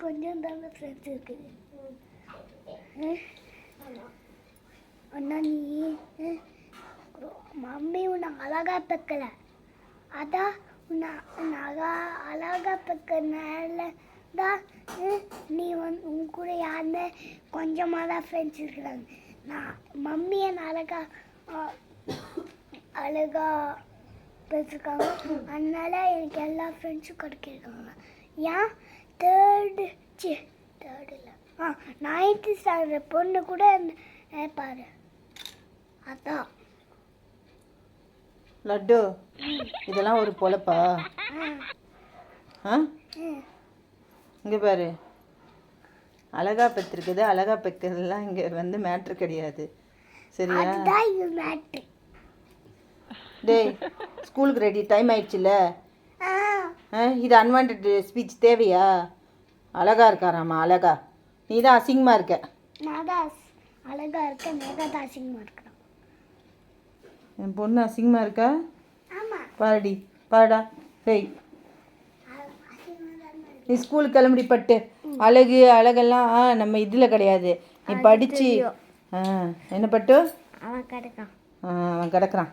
கொஞ்சம் தாங்க ஃப்ரெண்ட்ஸ் இருக்குது. அண்ணா நீ மம்மி உன்னை அழகா தைக்கல, அதான் உன்னை அழகா தைக்கிறனால தான் நீ உன் கூட யாருன்னு கொஞ்சமாக தான் ஃப்ரெண்ட்ஸ் இருக்கிறாங்க. நான் மம்மி என்னை அழகா பேசியிருக்காங்க, அதனால எனக்கு எல்லா ஃப்ரெண்ட்ஸும் கிடைக்கிருக்காங்க. ஏன் தேர்டு இல்லை 9th ஸ்டாண்டர்ட் பொண்ணு கூட பாரு. அதான் லட்டு, இதெல்லாம் ஒரு பொழப்பா? ஆ இங்கே பாரு, அழகா பெற்றிருக்குது, அழகா பெக்கிறதுலாம் இங்கே வந்து மேட்ரு கிடையாது, சரியா? அதுதான் இது மேட்ரு. டேய், ஸ்கூலுக்கு ரெடி, டைம் ஆயிடுச்சுல்ல. இது அன்வான்ட் ஸ்பீச் தேவையா? அழகா இருக்காராம்மா, அழகா. நீ தான் அசிங்கமாக இருக்க. நான் தான் அழகா இருக்கேன், மேகா தான் அசிங்கமாக இருக்கிறான். என் பொண்ணு அசிங்கமாக இருக்கா? ஆமாம், பாருடி, பாருடா. டேய், நீ ஸ்கூலுக்கு கிளம்பி பட்டு அழகெல்லாம் நம்ம இதில் கிடையாது. நீ படித்து என்ன பட்டு அவன் கிடக்கான். அவன் கிடக்குறான்.